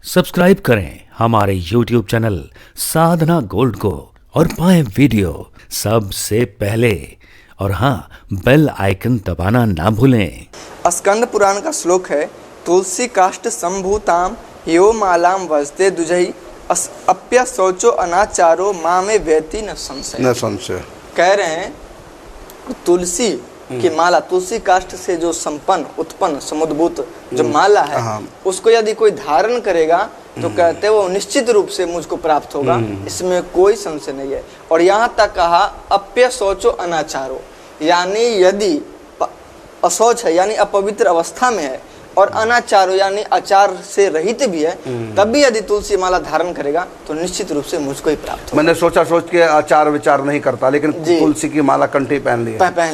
Subscribe करें हमारे YouTube channel साधना gold को और पाएं वीडियो सबसे पहले। और हाँ, बेल आइकन दबाना ना भूलें। स्कंद पुराण का श्लोक है, तुलसी काष्ठ संभूताम यो मालाम वजते दुजही अप्य शौचो अनाचारो माँ में व्यति न संशय। कह रहे हैं तुलसी की माला, तुलसी काष्ठ से जो संपन्न उत्पन्न समुद्भूत जो माला है, उसको यदि कोई धारण करेगा तो कहते हैं वो निश्चित रूप से मुझको प्राप्त होगा, इसमें कोई संशय नहीं है। और यहाँ तक कहा अप्य शौचो अनाचारो, यानी यदि अशौच है यानी अपवित्र अवस्था में है और अनाचारो यानी आचार से रहित भी है, तब भी यदि तुलसी माला धारण करेगा तो निश्चित रूप से मुझको ही प्राप्त होगा। मैंने सोच के आचार विचार नहीं करता, लेकिन तुलसी की माला कंठी पहन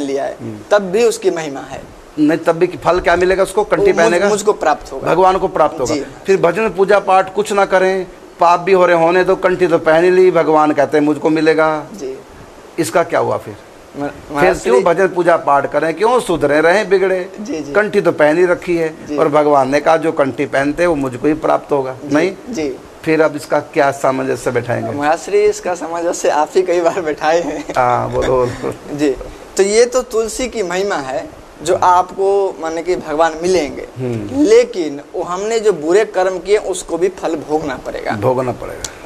लिया है, तब भी उसकी महिमा है। नहीं, तब भी फल क्या मिलेगा उसको? कंठी पहनेगा, मुझको प्राप्त होगा, भगवान को प्राप्त होगा। फिर भजन पूजा पाठ कुछ ना करें, पाप भी हो रहे होने तो कंठी तो पहन ली, भगवान कहते हैं मुझको मिलेगा। इसका क्या हुआ? फिर क्यों भजन पूजा पाठ करें, क्यों सुधरे रहे बिगड़े? कंठी तो पहन ही रखी है और भगवान ने कहा जो कंठी पहनते हैं वो मुझको ही प्राप्त होगा। नहीं, फिर अब इसका क्या सामंजस्य बैठाएंगे? महाश्री, इसका सामंजस्य आप ही कई बार बैठाए हैं। हाँ, बोलो जी। तो ये तो तुलसी की महिमा है जो आपको माने कि भगवान मिलेंगे, लेकिन वो हमने जो बुरे कर्म किए उसको भी फल भोगना पड़ेगा।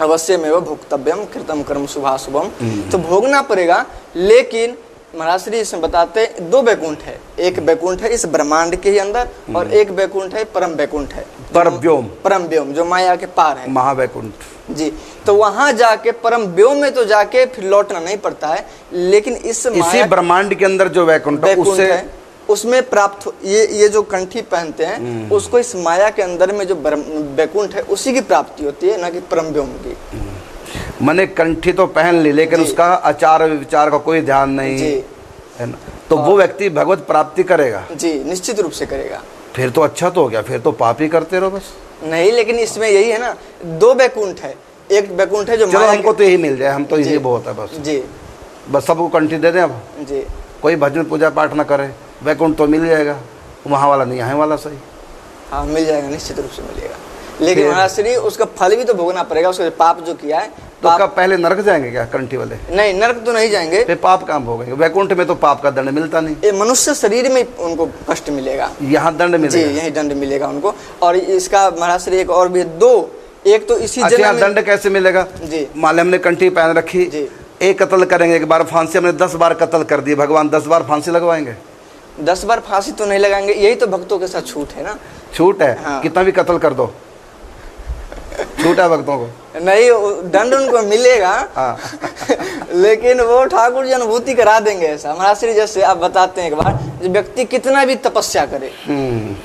अवश्य में वो भोक्तव्यम कृतम कर्म शुभाशुभम, तो भोगना पड़ेगा। लेकिन महाराज श्री इसमें बताते हैं दो वैकुंठ है, एक वैकुंठ है इस ब्रह्मांड के ही अंदर और एक वैकुंठ है परम वैकुंठ है, परम व्योम जो माया के पार है, महावैकुंठ जी। तो वहां जाके परम व्योम में तो जाके फिर लौटना नहीं पड़ता है, लेकिन इसी ब्रह्मांड के अंदर जो वैकुंठ है उसमें प्राप्त ये जो कंठी पहनते हैं उसको इस माया के अंदर में जो वैकुंठ है उसी की प्राप्ति होती है, ना कि परम व्योम की। मैंने कंठी तो पहन ली लेकिन उसका आचार विचार का कोई ध्यान नहीं है ना, तो वो व्यक्ति भगवत प्राप्ति करेगा जी, निश्चित रूप से करेगा। फिर तो अच्छा तो हो गया, फिर तो पाप ही करते रहो बस। नहीं, लेकिन इसमें यही है ना, दो वैकुंठ है, एक वैकुंठ है जो चलो हमको तो यही मिल जाए, हम तो यही बहुत है बस जी, बस सबको कंठी दे दें अब जी, कोई भजन पूजा पाठ ना करे, वैकुंठ तो मिल जाएगा, वहाँ वाला नहीं यहाँ वाला सही। हाँ, मिल जाएगा, निश्चित रूप से मिलेगा, लेकिन महाराज श्री उसका फल भी तो भोगना पड़ेगा, उसका पाप जो किया है। तो कब पहले नरक जाएंगे क्या कंठी वाले? नहीं, नरक तो नहीं जाएंगे, फिर पाप काम भोगेंगे। वैकुंठ में तो पाप का दंड मिलता नहीं, ये मनुष्य शरीर में उनको कष्ट मिलेगा, यहाँ दंड मिलेगा जी, यही दंड मिलेगा उनको। और इसका महाराज श्री एक और भी दो, एक तो इसी जन्म में दंड कैसे मिलेगा जी? मान ले हमने कंठी पहन रखी, एक कत्ल करेंगे, एक बार फांसी, हमने 10 बार कत्ल कर दिए, भगवान 10 बार फांसी लगवाएंगे? 10 बार फांसी तो नहीं लगाएंगे, यही तो भक्तों के साथ छूट है ना। छूट है? हाँ। कितना भी कत्ल कर दो छूट है भक्तों को? नहीं, दंड उनको मिलेगा लेकिन वो ठाकुर जी अनुभूति करा देंगे ऐसा। महाराज श्री जैसे आप बताते हैं एक बार, जो व्यक्ति कितना भी तपस्या करे,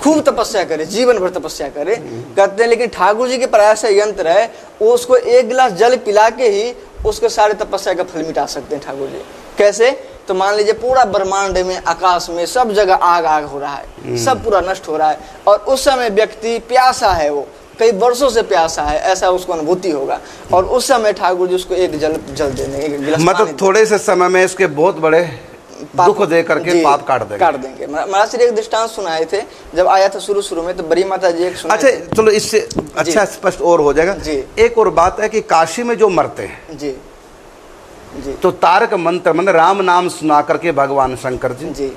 खूब तपस्या करे, जीवन भर तपस्या करे, कहते हैं लेकिन ठाकुर जी के प्रयास यंत्र है, वो उसको एक गिलास जल पिला के ही उसके सारे तपस्या का फल मिटा सकते हैं ठाकुर जी। कैसे? तो मान लीजिए पूरा ब्रह्मांड में, आकाश में, सब जगह आग हो रहा है, सब पूरा नष्ट हो रहा है, और उस समय व्यक्ति प्यासा है, वो कई वर्षों से प्यासा है, ऐसा उसको अनुभूति होगा, और उस समय ठाकुर जी उसको एक जल देंगे, मतलब थोड़े से समय में इसके बहुत बड़े दुख दे करके पाप काट देंगे। महाराज श्री एक दृष्टांत सुनाए थे जब आया था शुरू में, तो बड़ी माता जी एक सुनाए। अच्छा, चलो इससे अच्छा स्पष्ट और हो जाएगा जी। एक और बात है कि काशी में जो मरते हैं जी, तो तारक मंत्र मन राम नाम सुना करके भगवान शंकर जी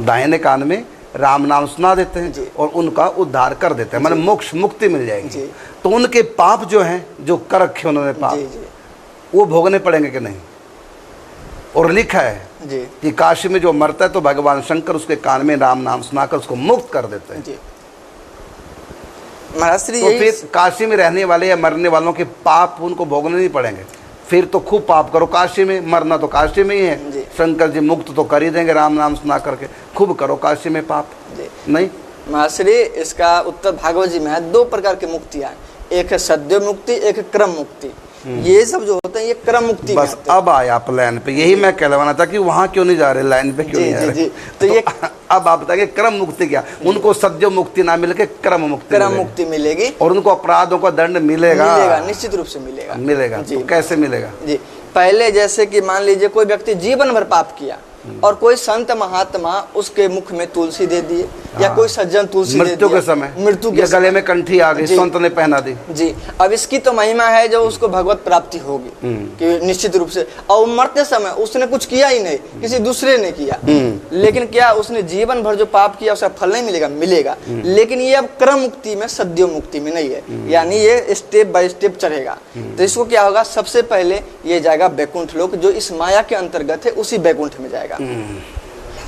दाहिने कान में राम नाम सुना देते हैं और उनका उद्धार कर देते हैं, मतलब मोक्ष मुक्ति मिल जाएगी। तो उनके पाप जो हैं, जो कर रखे उन्होंने पाप, वो भोगने पड़ेंगे कि नहीं? और लिखा है कि काशी में जो मरता है तो भगवान शंकर उसके कान में राम नाम सुनाकर उसको मुक्त कर देते हैं। महाराज श्री तो फिर काशी में रहने वाले या मरने वालों के पाप उनको भोगने नहीं पड़ेंगे, फिर तो खूब पाप करो काशी में, मरना तो काशी में ही है, शंकर जी मुक्त तो कर ही देंगे राम नाम सुना करके, खूब करो काशी में पाप। नहीं महाश्री, इसका उत्तर भागवत जी में है, 2 प्रकार की मुक्तियां, एक है सद्य मुक्ति, एक है क्रम मुक्ति। ये सब जो होते हैं ये क्रम मुक्ति बस अब आया आप लाइन पे, यही मैं कहलवाना था कि वहाँ क्यों नहीं जा रहे, लाइन पे क्यों नहीं जा रहे? तो ये अब आप बताइए क्रम मुक्ति क्या? उनको सद्य मुक्ति ना मिलके क्रम मुक्ति मिलेगी और उनको अपराधों का दंड मिलेगा, निश्चित रूप से मिलेगा। तो कैसे मिलेगा जी? पहले जैसे कि मान लीजिए कोई व्यक्ति जीवन भर पाप किया और कोई संत महात्मा उसके मुख में तुलसी दे दिए या कोई सज्जन तुलसी मृत्यु के समय, मृत्यु के गले में कंठी आ गई, संत ने पहना दी जी। अब इसकी तो महिमा है जो उसको भगवत प्राप्ति होगी कि निश्चित रूप से। और मरते समय उसने कुछ किया ही नहीं, किसी दूसरे ने किया, लेकिन क्या उसने जीवन भर जो पाप किया उसका फल नहीं मिलेगा? मिलेगा, लेकिन ये अब क्रम मुक्ति में, सद्यो मुक्ति में नहीं है, यानी ये स्टेप बाय स्टेप चढ़ेगा। तो इसको क्या होगा, सबसे पहले ये जाएगा बैकुंठ लोक, जो इस माया के अंतर्गत है, उसी बैकुंठ में जाएगा।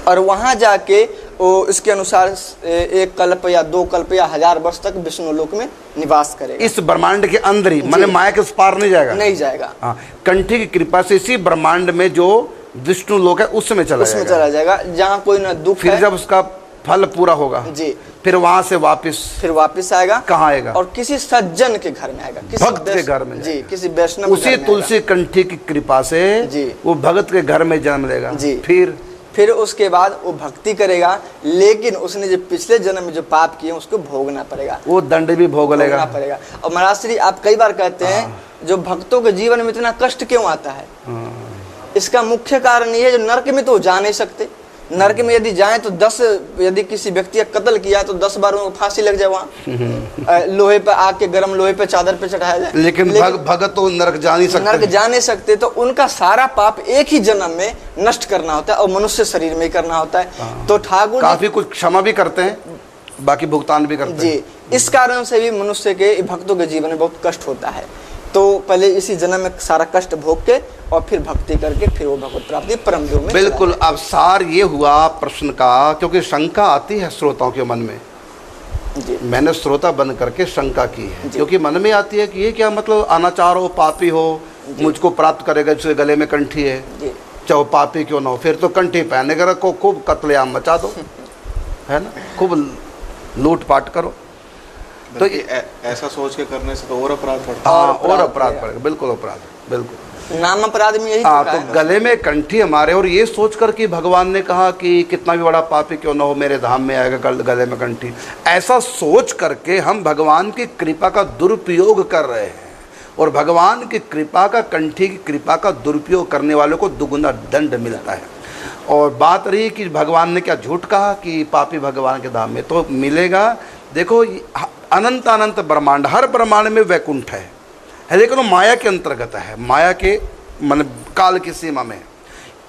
और वहां जाके वो इसके अनुसार 1 कल्प या 2 कल्प या 1000 वर्ष तक विष्णु लोक में निवास करेगा। इस ब्रह्मांड के अंदर ही, माने माया के उस पार नहीं जाएगा, नहीं जाएगा। हाँ, कंठी की कृपा से इसी ब्रह्मांड में जो विष्णु लोक है उसमें चला जाएगा, जहाँ कोई न दुख फिर है। जब उसका फल पूरा होगा जी, फिर वहां से वापिस आएगा। कहाँ आएगा? और किसी सज्जन के घर में आएगा, किसी भक्त के घर में जी, किसी वैष्णव उसी तुलसी कंठी की कृपा से जी, वो भगत के घर में जन्म लेगा जी। फिर उसके बाद वो भक्ति करेगा, लेकिन उसने जो पिछले जन्म में जो पाप किए उसको भोगना पड़ेगा, वो दंड भी भोगना पड़ेगा। और महाराज श्री आप कई बार कहते हैं जो भक्तों के जीवन में इतना कष्ट क्यों आता है, इसका मुख्य कारण ये है, जो नरक में तो जा नहीं सकते। नरक में यदि जाए तो 10, यदि किसी व्यक्ति का कत्ल किया तो 10 बार उनको फांसी लग जाए, वहाँ लोहे पे आग के गर्म लोहे पे चादर पे चढ़ाया जाए। लेकिन भगत तो नरक जा नहीं सकते, नरक जा नहीं सकते। तो उनका सारा पाप एक ही जन्म में नष्ट करना होता है और मनुष्य शरीर में ही करना होता है। तो ठाकुर काफी कुछ क्षमा भी करते हैं, बाकी भुगतान भी करते हैं जी। इस कारण से भी मनुष्य के, भक्तों के जीवन में बहुत कष्ट होता है। तो पहले इसी जन्म में सारा कष्ट भोग के और फिर भक्ति करके फिर वो भगवत प्राप्ति परम योग में। बिल्कुल। अब सार ये हुआ प्रश्न का, क्योंकि शंका आती है श्रोताओं के मन में जी। मैंने श्रोता बन करके शंका की है, क्योंकि मन में आती है कि ये क्या मतलब, अनाचार हो, पापी हो, मुझको प्राप्त करेगा, जिसके गले में कंठी है, चाहे पापी क्यों ना हो, फिर तो कंठी पहने कर रखो, खूब कत्लेआम मचा दो, है ना, खूब लूट पाट करो। तो ऐसा सोच के करने से तो और अपराध पड़ता है। हाँ, और अपराध पड़ेगा, बिल्कुल अपराध, बिल्कुल नाम अपराध में यही तो गले में कंठी हमारे, और ये सोच कर कि भगवान ने कहा कि कितना भी बड़ा पापी क्यों ना हो मेरे धाम में आएगा गले में कंठी, ऐसा सोच करके हम भगवान की कृपा का दुरुपयोग कर रहे हैं। और भगवान की कृपा का, कंठी की कृपा का दुरुपयोग करने वालों को दुगुना दंड मिलता है। और बात रही कि भगवान ने क्या झूठ कहा कि पापी भगवान के धाम में, तो मिलेगा। देखो अनंत अनंत ब्रह्मांड, हर ब्रह्मांड में वैकुंठ है, लेकिन वो माया के अंतर्गत है, माया के मन काल की सीमा में।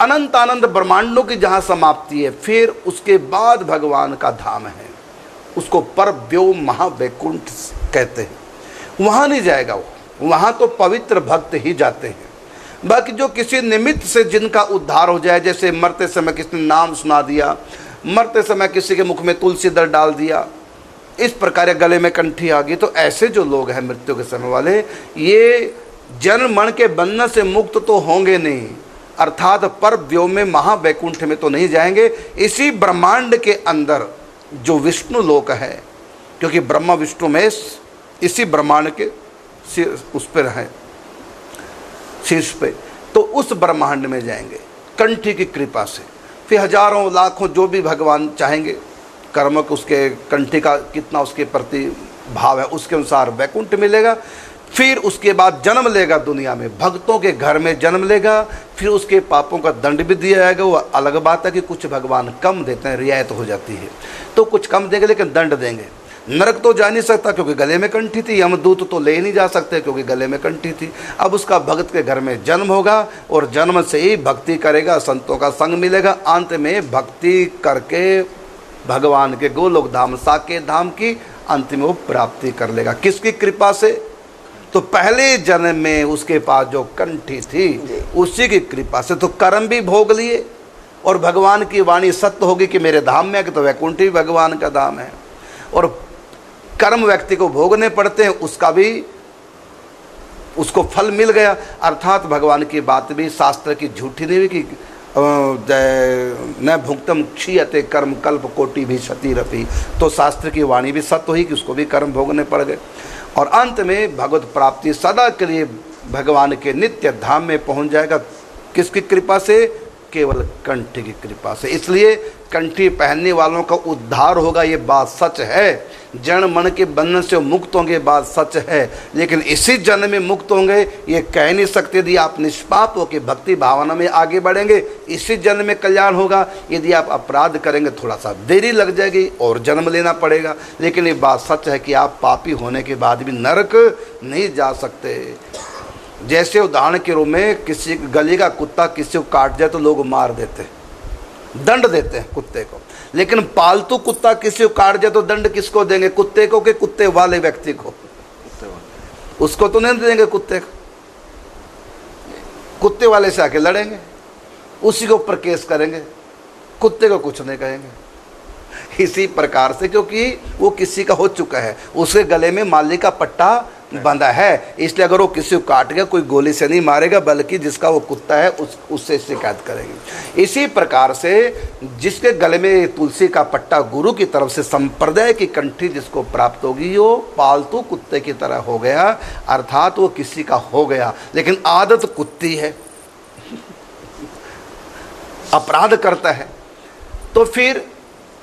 अनंत अनंत ब्रह्मांडों की जहाँ समाप्ति है, फिर उसके बाद भगवान का धाम है, उसको परव्योम महावैकुंठ कहते हैं। वहाँ नहीं जाएगा वो, वहाँ तो पवित्र भक्त ही जाते हैं। बाकी जो किसी निमित्त से जिनका उद्धार हो जाए, जैसे मरते समय किसी ने नाम सुना दिया, मरते समय किसी के मुख में तुलसी दल डाल दिया, इस प्रकार गले में कंठी आ गई, तो ऐसे जो लोग हैं मृत्यु के समय वाले, ये जन्म मरण के बंधन से मुक्त तो होंगे नहीं, अर्थात पर व्योम में महावैकुंठ में तो नहीं जाएंगे। इसी ब्रह्मांड के अंदर जो विष्णु लोक है, क्योंकि ब्रह्मा विष्णु में इसी ब्रह्मांड के उस पर है, शीर्ष पे, तो उस ब्रह्मांड में जाएंगे कंठी की कृपा से। फिर हजारों लाखों जो भी भगवान चाहेंगे, कर्म को, उसके कंठी का कितना उसके प्रति भाव है, उसके अनुसार वैकुंठ मिलेगा। फिर उसके बाद जन्म लेगा दुनिया में, भक्तों के घर में जन्म लेगा, फिर उसके पापों का दंड भी दिया जाएगा। वो अलग बात है कि कुछ भगवान कम देते हैं, रियायत हो जाती है, तो कुछ कम देंगे लेकिन दंड देंगे। नरक तो जा नहीं सकता क्योंकि गले में कंठी थी, यमदूत तो ले नहीं जा सकते क्योंकि गले में कंठी थी। अब उसका भक्त के घर में जन्म होगा और जन्म से ही भक्ति करेगा, संतों का संग मिलेगा, अंत में भक्ति करके भगवान के गोलोक धाम, साकेत धाम की अंतिम वो प्राप्ति कर लेगा। किसकी कृपा से? तो पहले जन्म में उसके पास जो कंठी थी उसी की कृपा से तो कर्म भी भोग लिए, और भगवान की वाणी सत्य होगी कि मेरे धाम में, तो वैकुंठ भी भगवान का धाम है। और कर्म व्यक्ति को भोगने पड़ते हैं, उसका भी उसको फल मिल गया। अर्थात भगवान की बात भी शास्त्र की झूठी नहीं हुई कि न भुक्तम क्षीयते कर्म कल्प कोटि भी क्षति रपी, तो शास्त्र की वाणी भी सत्य हुई कि उसको भी कर्म भोगने पड़ गए। और अंत में भगवत प्राप्ति सदा के लिए भगवान के नित्य धाम में पहुंच जाएगा। किसकी कृपा से? केवल कंठी की कृपा से। इसलिए कंठी पहनने वालों का उद्धार होगा, ये बात सच है। जन मन के बंधन से मुक्त होंगे, बात सच है। लेकिन इसी जन्म में मुक्त होंगे ये कह नहीं सकते। यदि आप निष्पाप होकर भक्ति भावना में आगे बढ़ेंगे इसी जन्म में कल्याण होगा। यदि आप अपराध करेंगे थोड़ा सा देरी लग जाएगी और जन्म लेना पड़ेगा। लेकिन ये बात सच है कि आप पापी होने के बाद भी नरक नहीं जा सकते। जैसे उदाहरण के रूप में किसी गली का कुत्ता किसी को काट जाए तो लोग मार देते, दंड देते हैं कुत्ते को। लेकिन पालतू कुत्ता किसी को काट जाए तो दंड किसको देंगे? कुत्ते को कि कुत्ते वाले व्यक्ति को? उसको तो नहीं देंगे कुत्ते को। कुत्ते वाले से आके लड़ेंगे, उसी के ऊपर केस करेंगे, कुत्ते को कुछ नहीं कहेंगे। इसी प्रकार से क्योंकि वो किसी का हो चुका है, उसके गले में मालिक का पट्टा बंधा है, इसलिए अगर वो किसी को काट गया कोई गोली से नहीं मारेगा बल्कि जिसका वो कुत्ता है उससे शिकायत करेगी। इसी प्रकार से जिसके गले में तुलसी का पट्टा गुरु की तरफ से संप्रदाय की कंठी जिसको प्राप्त होगी वो पालतू कुत्ते की तरह हो गया, अर्थात वो किसी का हो गया। लेकिन आदत कुत्ती है, अपराध करता है, तो फिर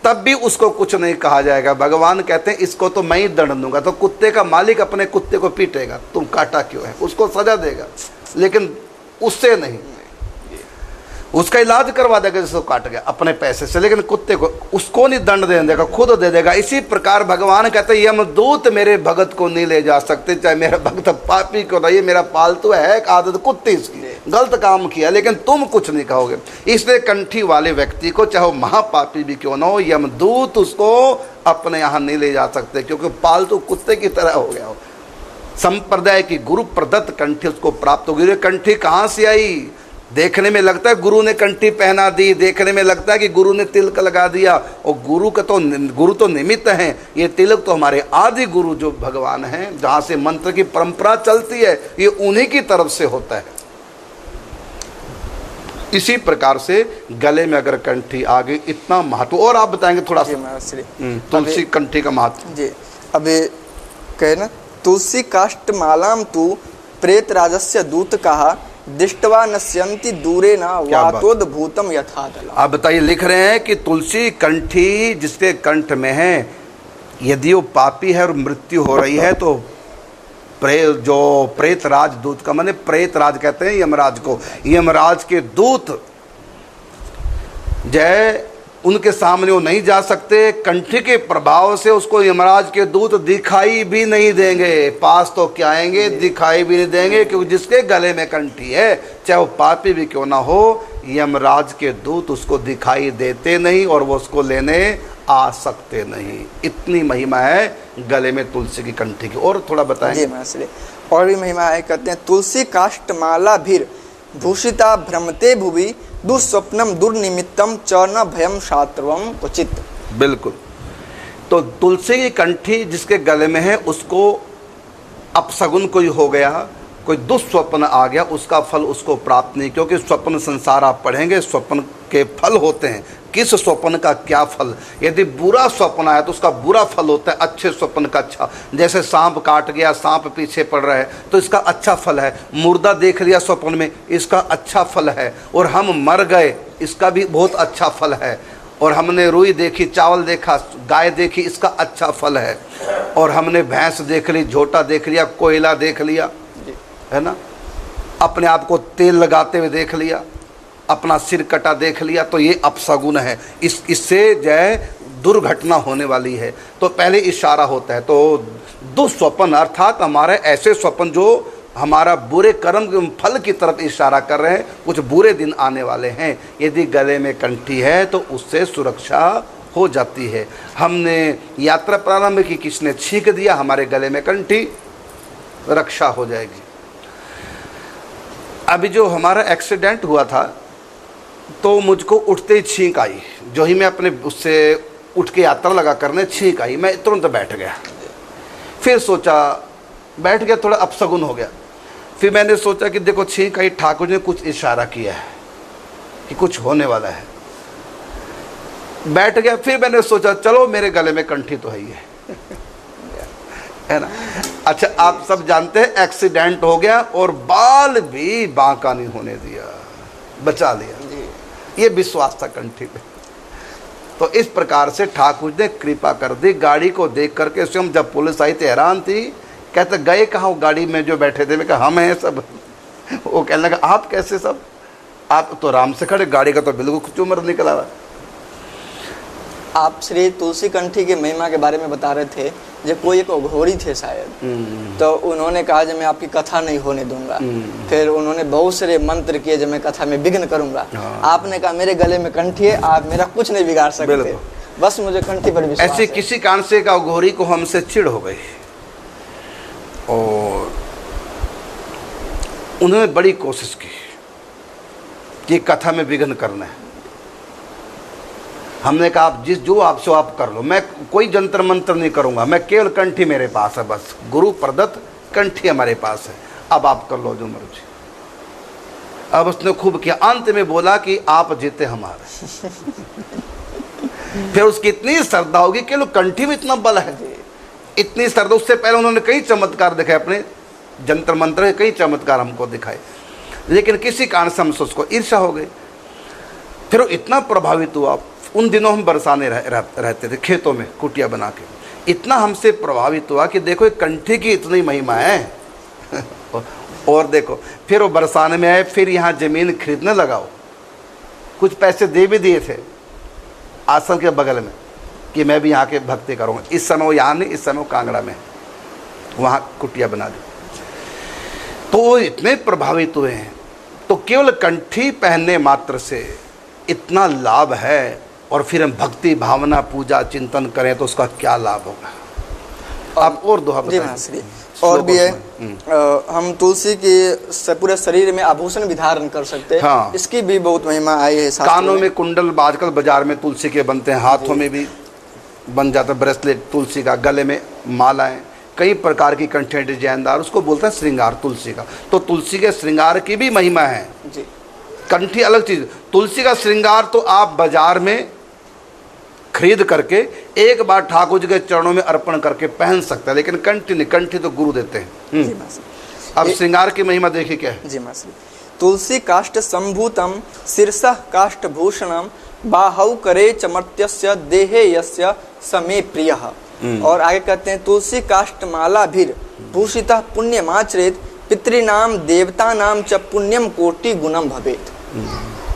तब भी उसको कुछ नहीं कहा जाएगा। भगवान कहते हैं इसको तो मैं ही दंड दूंगा। तो कुत्ते का मालिक अपने कुत्ते को पीटेगा, तुम काटा क्यों है, उसको सजा देगा, लेकिन उससे नहीं, उसका इलाज करवा देगा जिसको काट गया अपने पैसे से, लेकिन कुत्ते को उसको नहीं दंड दे देगा, खुद दे देगा। इसी प्रकार भगवान कहते हैं यमदूत मेरे भगत को नहीं ले जा सकते, चाहे मेरा भक्त पापी क्यों ना, ये मेरा पालतू है, एक आदत कुत्ते इसकी, गलत काम किया लेकिन तुम कुछ नहीं कहोगे। इसलिए कंठी वाले व्यक्ति को चाहे वो महापापी भी क्यों ना हो, यमदूत उसको अपने यहाँ नहीं ले जा सकते क्योंकि पालतू कुत्ते की तरह हो गया हो। संप्रदाय की गुरु प्रदत्त कंठी उसको प्राप्त होगी। कंठी कहाँ से आई? देखने में लगता है गुरु ने कंठी पहना दी, देखने में लगता है कि गुरु ने तिलक लगा दिया, और गुरु तो निमित्त हैं। ये तिलक तो हमारे आदि गुरु जो भगवान हैं, जहाँ से मंत्र की परंपरा चलती है, ये उन्हीं की तरफ से होता है। इसी प्रकार से गले में अगर कंठी आ गई, इतना महत्व। और आप बताएंगे थोड़ा सा तुलसी कंठी का महत्व जी। अभी कहे ना, तुलसी काष्ठ मालाम तू प्रेत राजस्य दूत कहा दिष्टवा नश्यंति दूरे ना वातोद्भूतम यथातला। आप बताइए, लिख रहे हैं कि तुलसी कंठी जिसके कंठ में है, यदि वो पापी है और मृत्यु हो रही है तो प्रेत राज दूत का माने प्रेत राज कहते हैं यमराज को, यमराज के दूत जय उनके सामने वो नहीं जा सकते। कंठी के प्रभाव से उसको यमराज के दूत दिखाई भी नहीं देंगे, पास तो क्या आएंगे, दिखाई भी नहीं देंगे, क्योंकि जिसके गले में कंठी है चाहे वो पापी भी क्यों ना हो, यमराज के दूत उसको दिखाई देते नहीं और वो उसको लेने आ सकते नहीं। इतनी महिमा है गले में तुलसी की कंठी की। और थोड़ा बताएंगे? जी और भी महिमा है। कहते हैं तुलसी काष्ठ माला भीर भूषिता भ्रमते भुवि दुस्वप्नम दुर्निमित्तम च न भयम शात्रवम क्वचित। बिल्कुल। तो तुलसी की कंठी जिसके गले में है उसको अपशगुन कोई हो गया, कोई दुस्वप्न आ गया, उसका फल उसको प्राप्त नहीं, क्योंकि स्वप्न संसार आप पढ़ेंगे स्वप्न के फल होते हैं। किस स्वप्न का क्या फल? यदि बुरा स्वप्न आया तो उसका बुरा फल होता है, अच्छे स्वप्न का अच्छा। जैसे सांप काट गया, सांप पीछे पड़ रहा है तो इसका अच्छा फल है। मुर्दा देख लिया स्वप्न में, इसका अच्छा फल है। और हम मर गए, इसका भी बहुत अच्छा फल है। और हमने रुई देखी, चावल देखा, गाय देखी, इसका अच्छा फल है। और हमने भैंस देख ली, झोटा देख लिया, कोयला देख लिया, है ना, अपने आप को तेल लगाते हुए देख लिया, अपना सिर कटा देख लिया, तो ये अपशगुन है। इससे जो है दुर्घटना होने वाली है। तो पहले इशारा होता है। तो दुस्वप्न अर्थात हमारे ऐसे स्वप्न जो हमारा बुरे कर्म के फल की तरफ इशारा कर रहे हैं, कुछ बुरे दिन आने वाले हैं। यदि गले में कंठी है तो उससे सुरक्षा हो जाती है। हमने यात्रा प्रारंभ की, किसने छींक दिया, हमारे गले में कंठी, रक्षा हो जाएगी। अभी जो हमारा एक्सीडेंट हुआ था तो मुझको उठते ही छींक आई। जो ही मैं अपने उससे उठ के यात्रा लगा करने, छींक आई, मैं तुरंत बैठ गया। फिर सोचा, बैठ गया, थोड़ा अपशगुन हो गया। फिर मैंने सोचा कि देखो छींक आई, ठाकुर ने कुछ इशारा किया है कि कुछ होने वाला है। बैठ गया। फिर मैंने सोचा चलो मेरे गले में कंठी तो है ही है ना। अच्छा, आप सब जानते हैं एक्सीडेंट हो गया और बाल भी बांका नहीं होने दिया, बचा लिया। ये विश्वास था कंठी में। तो इस प्रकार से ठाकुर ने कृपा कर दी। गाड़ी को देख करके स्वयं जब पुलिस आई तो हैरान थी, कहते गए कहाँ गाड़ी में जो बैठे थे? मैं कहा हम हैं सब। वो कहने लगा आप कैसे सब? आप तो आराम से खड़े, गाड़ी का तो बिल्कुल चुमर निकला हुआ। आप श्री तुलसी कंठी के महिमा के बारे में बता रहे थे, जब कोई एक अघोरी थे शायद, तो उन्होंने कहा जब मैं आपकी कथा नहीं होने दूंगा। फिर उन्होंने बहुत सारे मंत्र किए जब मैं कथा में विघ्न करूंगा। आपने कहा मेरे गले में कंठी है, आप मेरा कुछ नहीं बिगाड़ सकते, बस मुझे कंठी पर विश्वास है। ऐसे किसी कारण से एक अघोरी को हमसे चिढ़ हो गई और उन्होंने बड़ी कोशिश की कि कथा में विघ्न करना है। हमने कहा आप जो आपसे आप कर लो, मैं कोई जंतर मंत्र नहीं करूंगा, मैं केवल कंठी मेरे पास है, बस गुरु प्रदत्त कंठी हमारे पास है, अब आप कर लो जो मर्जी। अब उसने खूब किया, अंत में बोला कि आप जीते हमारे। फिर उसकी इतनी श्रद्धा होगी कि लोग कंठी में इतना बल है, इतनी श्रद्धा। उससे पहले उन्होंने कई चमत्कार दिखाए, अपने जंतर मंत्र के कई चमत्कार हमको दिखाए, लेकिन किसी कारण से हमसे उसको ईर्ष्या हो गई। फिर वो इतना प्रभावित हुआ। उन दिनों हम बरसाने रहते थे खेतों में कुटिया बना के, इतना हमसे प्रभावित हुआ कि देखो कंठी की इतनी महिमा है। और देखो फिर वो बरसाने में आए, फिर यहाँ जमीन खरीदने लगाओ, कुछ पैसे दे भी दिए थे आश्रम के बगल में कि मैं भी यहाँ के भक्ति करूँगा। इस समय वो यहाँ नहीं, इस समय वो कांगड़ा में, वहाँ कुटिया बना दी। तो वो इतने प्रभावित हुए हैं। तो केवल कंठी पहनने मात्र से इतना लाभ है, और फिर हम भक्ति भावना पूजा चिंतन करें तो उसका क्या लाभ होगा। आप और दोहा बताइए। और भी है, हम तुलसी के पूरे शरीर में आभूषण भी धारण कर सकते हैं। हाँ। इसकी भी बहुत महिमा आई है। कानों में कुंडल आजकल बाजार में तुलसी के बनते हैं, हाथों में भी बन जाता है ब्रेसलेट तुलसी का, गले में मालाएं, कई प्रकार की कंठी डिजाइनदार, उसको बोलते हैं श्रृंगार तुलसी का। तो तुलसी के श्रृंगार की भी महिमा है जी। कंठी अलग चीज, तुलसी का श्रृंगार तो आप बाजार में खरीद करके एक बार ठाकुर जी के चरणों में अर्पण करके पहन सकते हैं, लेकिन कंठी नहीं, कंठी तो गुरु देते हैं। अब श्रृंगार की महिमा देखिए क्या है। जी मास्टर, तुलसी काष्ठ संभूतम शीर्षः काष्ठ भूषणम बाहु करे चमर्त्यस्य देहे यस्य समे प्रियः। और आगे कहते हैं तुलसी काष्ठ माला भीर भूषितः पुण्यमाचरेत पितृनाम देवतानाम च पुण्यम कोटि गुणम भवेत।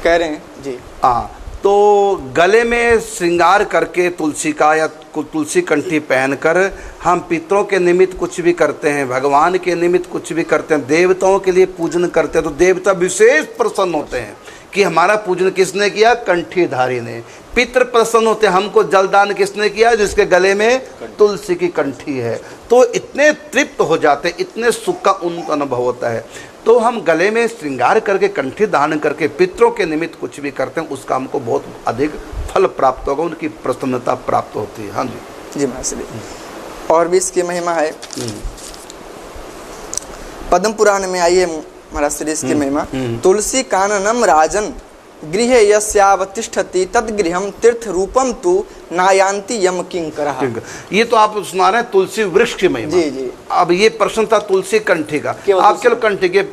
कह रहे हैं जी। हाँ, तो गले में श्रृंगार करके तुलसी का या तुलसी कंठी पहनकर हम पितरों के निमित्त कुछ भी करते हैं, भगवान के निमित्त कुछ भी करते हैं, देवताओं के लिए पूजन करते हैं, तो देवता विशेष प्रसन्न होते हैं कि हमारा पूजन किसने किया? कंठीधारी ने। पितृ प्रसन्न होते हैं, हमको जलदान किसने किया? जिसके गले में तुलसी की कंठी है। तो इतने तृप्त हो जाते, इतने सुख का उनको अनुभव होता है। तो हम गले में श्रृंगार करके कंठी धारण करके पितरों के निमित्त कुछ भी करते हैं, उसका हमको बहुत अधिक फल प्राप्त होगा, उनकी प्रसन्नता प्राप्त होती है। हाँ जी जी महाराज। और भी इसकी महिमा है, पद्म पुराण में आई है महाराज श्री इसकी महिमा। तुलसी काननम राजन गृह यस्यावतिष्ठति तद्गृहम तीर्थ रूपम तु नायांति यम किंकरः। ये तो आप सुना रहे हैं तुलसी वृक्ष की महिमा। जी जी। अब ये प्रश्न था तुलसी कंठी का, आप केवल कंठी के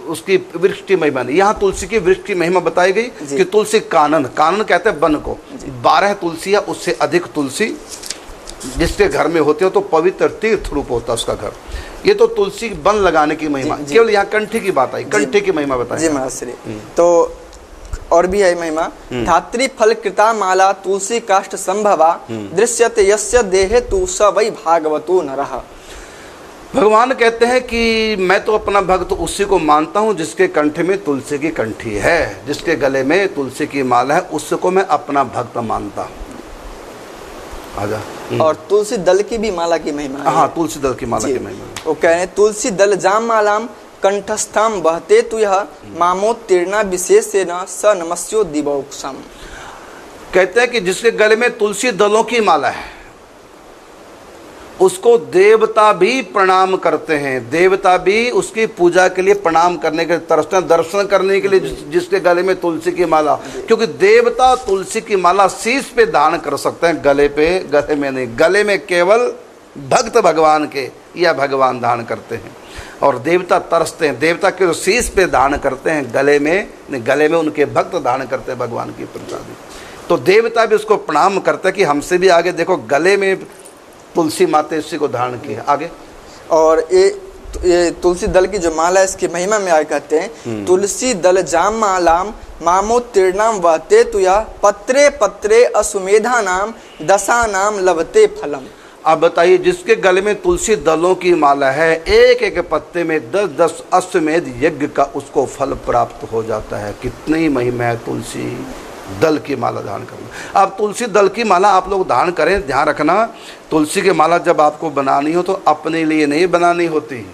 उसकी वृक्ष की महिमा नहीं, यहाँ तुलसी की वृक्ष की महिमा बताई गई कि तुलसी कानन, कानन कहते हैं वन को, 12 तुलसी या उससे अधिक तुलसी जिसके घर में होते हो तो पवित्र तीर्थ रूप होता है उसका घर। ये तो तुलसी वन लगाने की महिमा, केवल यहाँ कंठी की बात आई, कंठी की महिमा बताई जी महाराज श्री। तो और भी है महिमा, धात्री फल कृता माला तुलसी काष्ठ संभवा दृश्यते यस्य देहे तु स वै भागवतो नरः। भगवान कहते हैं कि मैं तो अपना भक्त उसी को मानता हूँ जिसके कंठे में तुलसी की कंठी है, जिसके गले में तुलसी की माला है, उसको मैं अपना भक्त मानता हूँ। आजा। और तुलसी दल की भी माला की महिमा है। हाँ, तुलसी दल की माला की महिमा। वो कह रहे हैं तुलसी दल जाम मालाम कंठस्थम बहते तु यह मामोत्तीर्णा विशेषेण स नमस्यो दिवोक्षम। कहते हैं कि जिसके गले में तुलसी दलों की माला है उसको देवता भी प्रणाम करते हैं, देवता भी उसकी पूजा के लिए प्रणाम करने के तरसते हैं, दर्शन करने के लिए जिसके गले में तुलसी की माला, क्योंकि देवता तुलसी की माला शीश पे धारण कर सकते हैं, गले पे, गले में नहीं। गले में केवल भक्त भगवान के यह भगवान धारण करते हैं। और देवता तरसते हैं, देवता के शीश पे धारण करते हैं, गले में उनके भक्त धारण करते हैं भगवान की प्रसादी। तो देवता भी उसको प्रणाम करते हैं कि हमसे भी आगे देखो, गले में तुलसी माता इसी को धारण किया। आगे और ये तुलसी दल की जो माला है, इसकी महिमा में आगे कहते हैं, तुलसी दल जाम मालाम मामोत्तीर्णाम वहते तुया पत्रे पत्रे अश्वमेधा नाम दशा नाम लभते फलम। अब बताइए, जिसके गले में तुलसी दलों की माला है, एक एक पत्ते में 10-10 अश्वमेध यज्ञ का उसको फल प्राप्त हो जाता है। कितनी महिमा है तुलसी दल की माला धारण करना। अब तुलसी दल की माला आप लोग धारण करें, ध्यान रखना, तुलसी की माला जब आपको बनानी हो तो अपने लिए नहीं बनानी होती।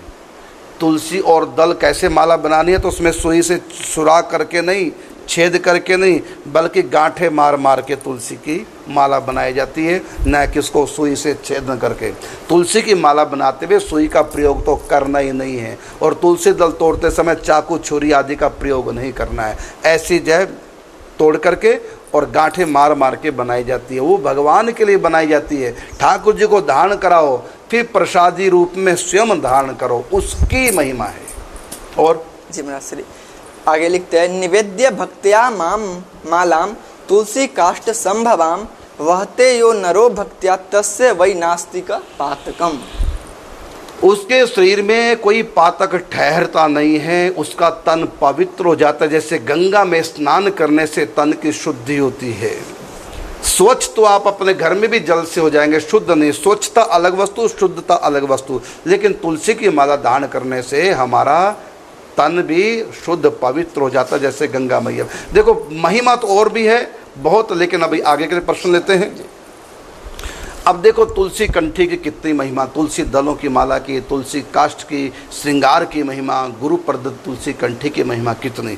तुलसी और दल कैसे माला बनानी है, तो उसमें सुई से सुराख करके नहीं, छेद करके नहीं, बल्कि गांठे मार मार के तुलसी की माला बनाई जाती है, न कि उसको सुई से छेद न करके। तुलसी की माला बनाते हुए सुई का प्रयोग तो करना ही नहीं है, और तुलसी दल तोड़ते समय चाकू छुरी आदि का प्रयोग नहीं करना है। ऐसी जय तोड़ करके और गांठे मार मार के बनाई जाती है, वो भगवान के लिए बनाई जाती है। ठाकुर जी को धारण कराओ, फिर प्रसादी रूप में स्वयं धारण करो, उसकी महिमा है। और जी महाराज श्री आगे लिखते हैं, निवेद्य भक्त्या माम मालाम तुलसी काष्ठ संभवाम वहते यो नरो भक्त्या तस्य वै नास्तिक पातकम। उसके शरीर में कोई पातक ठहरता नहीं है, उसका तन पवित्र हो जाता है। जैसे गंगा में स्नान करने से तन की शुद्धि होती है। स्वच्छ तो आप अपने घर में भी जल से हो जाएंगे, शुद्ध नहीं। स्वच्छता अलग वस्तु, शुद्धता अलग वस्तु। लेकिन तुलसी की माला धारण करने से हमारा तन भी शुद्ध पवित्र हो जाता है, जैसे गंगा मैया। देखो महिमा तो और भी है बहुत, लेकिन अभी आगे के प्रश्न लेते हैं। अब देखो तुलसी कंठी की कितनी महिमा, तुलसी दलों की माला की, तुलसी काष्ठ की, श्रृंगार की महिमा, गुरु प्रदत्त तुलसी कंठी की महिमा कितनी।